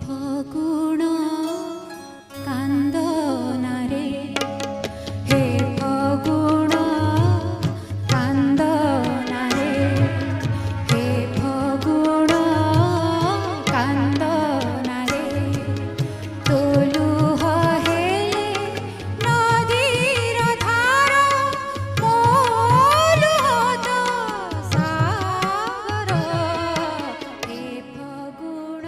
ଫଗୁଣ କାନ୍ଦନାରେ ହେ ଫଗୁଣ କାନ୍ଦନାରେ ହେ ଫଗୁଣ କାନ୍ଦନାରେ ତୋଲୁହ ହେଲେ ନଦୀର ଧାର ମୋଲୁହ ତ ସାଗର ହେ ଫଗୁଣ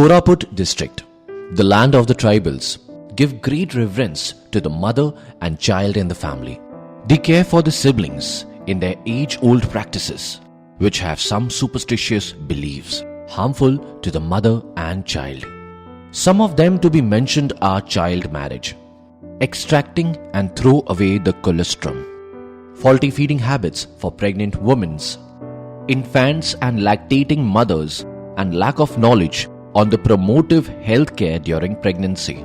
Koraput district, the land of the tribals, give great reverence to the mother and child in the family. They care for the siblings in their age-old practices, which have some superstitious beliefs harmful to the mother and child. Some of them to be mentioned are child marriage, extracting and throw away the colostrum, faulty feeding habits for pregnant women, infants and lactating mothers, and lack of knowledge on the promotive health care during pregnancy,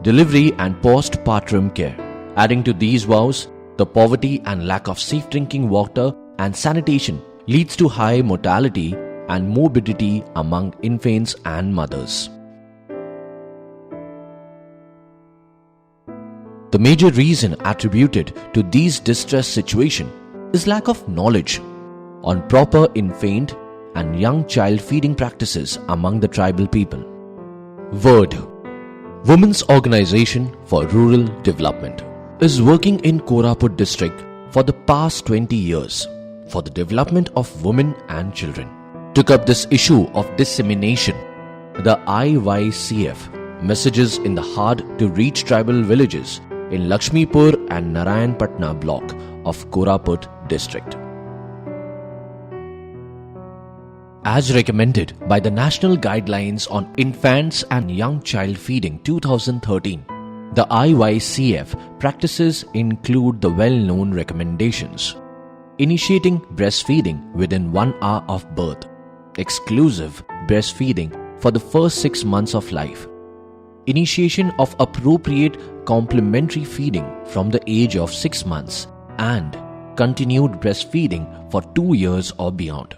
delivery and postpartum care. Adding to these vows, the poverty and lack of safe drinking water and sanitation leads to high mortality and morbidity among infants and mothers. The major reason attributed to these distress situation is lack of knowledge on proper infant and young child feeding practices among the tribal people. WORD, Women's Organization for Rural Development, is working in Koraput district for the past 20 years for the development of women and children. Took up this issue of dissemination. The IYCF messages in the hard to reach tribal villages in Lakshmipur and Narayanpatna block of Koraput district. As recommended by the National Guidelines on Infants and Young Child Feeding 2013, the IYCF practices include the well-known recommendations: initiating breastfeeding within 1 hour of birth, exclusive breastfeeding for the first 6 months of life, initiation of appropriate complementary feeding from the age of 6 months, and continued breastfeeding for 2 years or beyond.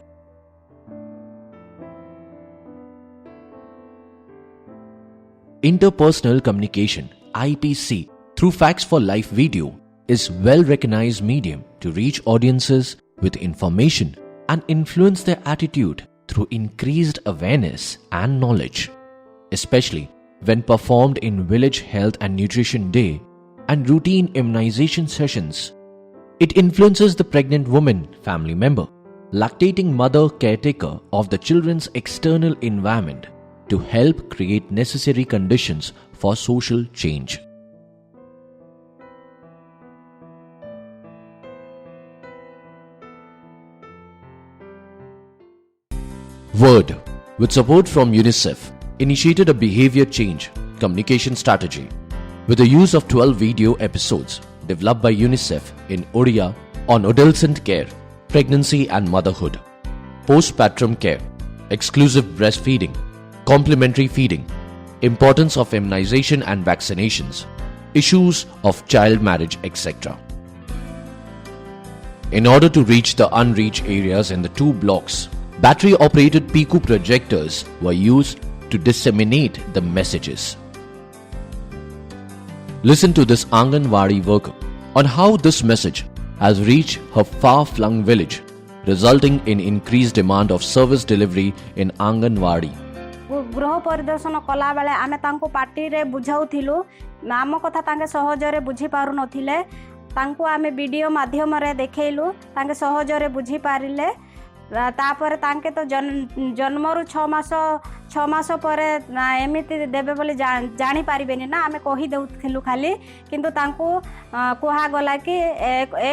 Interpersonal communication (IPC) through Facts for Life video is well recognized medium to reach audiences with information and influence their attitude through increased awareness and knowledge, especially when performed in village health and nutrition day and routine immunization sessions. It influences the pregnant woman, family member, lactating mother, caretaker of the children's external environment to help create necessary conditions for social change. WORD, with support from UNICEF, initiated a behavior change communication strategy with the use of 12 video episodes developed by UNICEF in Odia on adolescent care, pregnancy and motherhood, postpartum care, exclusive breastfeeding, complementary feeding, importance of immunization and vaccinations, issues of child marriage, etc. In order to reach the unreached areas in the 2 blocks, battery-operated PICU projectors were used to disseminate the messages. Listen to this Anganwadi worker on how this message has reached her far-flung village, resulting in increased demand of service delivery in Anganwadi. गृह परिदर्शन कला बेले आमे तांको party रे बुझाउथिलु आम कथा तांके सहजरे बुझी पारु नथिले तांको आमे वीडियो माध्यम रे देखेलु तांके सहजरे बुझी पारिले तापर तांके तो जन्मरु 6 मास पर एमिति देबे बोली जानी पारिबेनी ना आमे कहि देउथिलु खाली किंतु तांको कोहा गला कि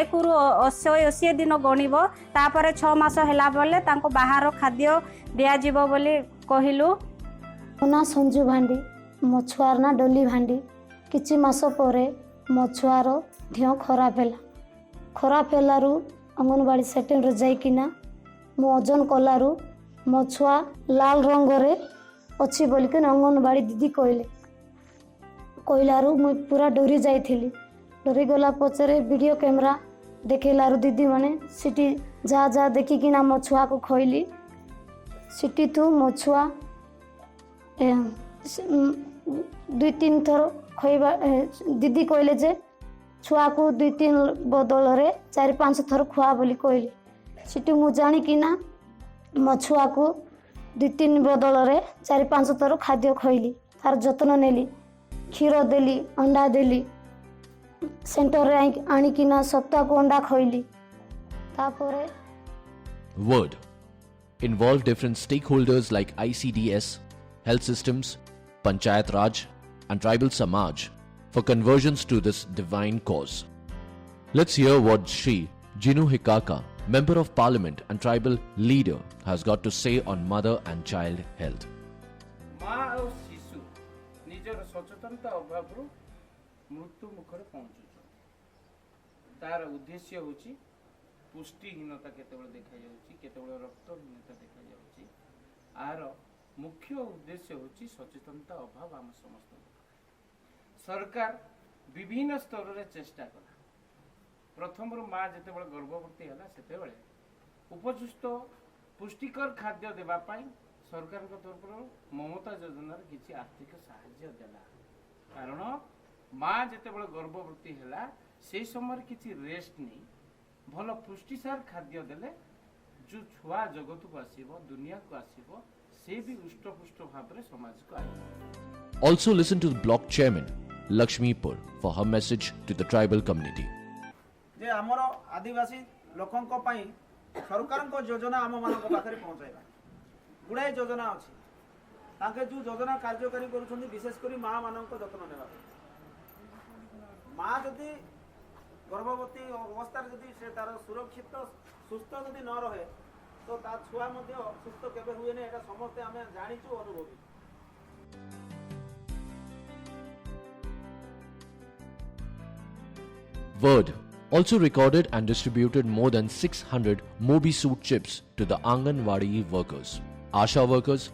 1 रु 80 दिन गणिबो तापर 6 मास हैला बोले तांको बाहर खाद्य दिया जीवो बोली कहिलु ना संजू भांडी मछुआर ना डोली भांडी किछि मास परे मछुआर धियो खराब हेलारू अंगनवाड़ी सेटिंग रे जाइकिना मो ओजन कलारू मछुआ लाल रंग रे अछि बोलिकन अंगनवाड़ी दीदी कहलारू मुई पूरा डरी जाइथिली डरी गला पछरे वीडियो कैमरा देखेलारू दीदी माने सिटी जा देखिकिना मछुआ को खइली ସେଠିଠୁ ମୋ ଛୁଆ ଦୁଇ ତିନି ଥର ଖୋଇବା ଦିଦି କହିଲେ ଯେ ଛୁଆକୁ ଦୁଇ ତିନି ବଦଳରେ 4-5 ଥର ଖୁଆ ବୋଲି କହିଲେ। ସେଠି ମୁଁ ଜାଣିକିନା ମୋ ଛୁଆକୁ 2-3 ବଦଳରେ 4-5 ଥର ଖାଦ୍ୟ ଖୋଇଲି, ତାର ଯତ୍ନ ନେଲି, କ୍ଷୀର ଦେଲି, ଅଣ୍ଡା ଦେଲି, ସେଣ୍ଟରରେ ଆଣିକିନା ସପ୍ତାହକୁ ଅଣ୍ଡା ଖୋଇଲି। ତାପରେ Word. Involve different stakeholders like ICDS, health systems, Panchayat Raj and Tribal Samaj for conversions to this divine cause. Let's hear what Shri Jinu Hikaka, Member of Parliament and Tribal Leader, has got to say on mother and child health. माँ और शिशु निजर सचेतनता अभाव मृत्यु मुखर पहुँचुच तार उद्देश्य होची पुष्टिहीनता केतेबेले देखा जाउची केतेबेले रक्तहीनता देखा जाउची आर मुख्य उद्देश्य होची सचेतनता अभाव आम समस्त सरकार विभिन्न स्तर रे चेष्टा कला प्रथम माँ जेतेबेले गर्भवती हला सेतेबेले उपयुक्त पुष्टिकर खाद्य देबा पाई सरकार तरफ ममता योजनार किसी आर्थिक साहाय्य देला कारण माँ जेतेबेले गर्भवती हला से समय किसी रेस्ट नहीं भल पुष्टिसार खाद्य देले जो छुआ जगत को आसीबो दुनिया को आसीबो से भी उष्टपुष्ट भाव रे समाज को आए। Also listen to the block chairman Lakshmipur for her message to the tribal community. जे आमर आदिवासी लोकंक पई सरकारक योजना आम मानक पाखरे पहुंचाइबा गुड़ाए योजना अछि ताके जो योजना कार्यकारी करूछन्ती विशेष करी माँ मानक जत्न नेबा माँ जदि गर्भवती अवस्था जदि से तार सुरक्षित सुस्थ जदि न रहे तो ता छुआ मध्ये सुस्थ केबे हुए नै एटा समस्त आमे जानिछु अनुभवी। Word also recorded and distributed more than 600 Mobi Suit chips to the Anganwadi workers, ASHA workers,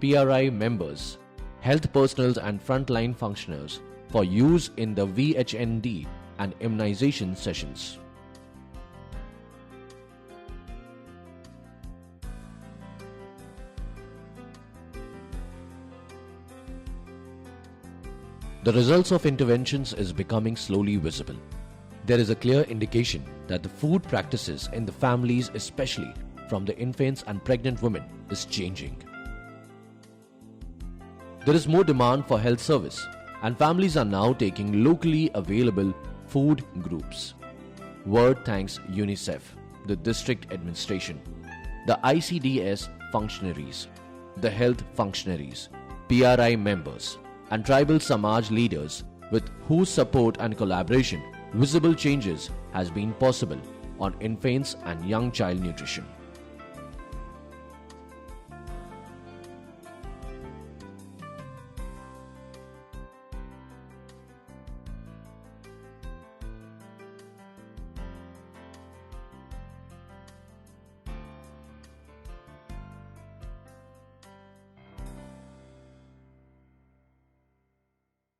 PRI members, health personnel and frontline functionaries for use in the VHND and immunization sessions. The results of interventions is becoming slowly visible. There is a clear indication that the food practices in the families, especially from the infants and pregnant women, is changing. There is more demand for health service and families are now taking locally available food groups. Word thanks UNICEF, the district administration, the ICDS functionaries, the health functionaries, PRI members, and tribal Samaj leaders with whose support and collaboration visible changes has been possible on infants and young child nutrition.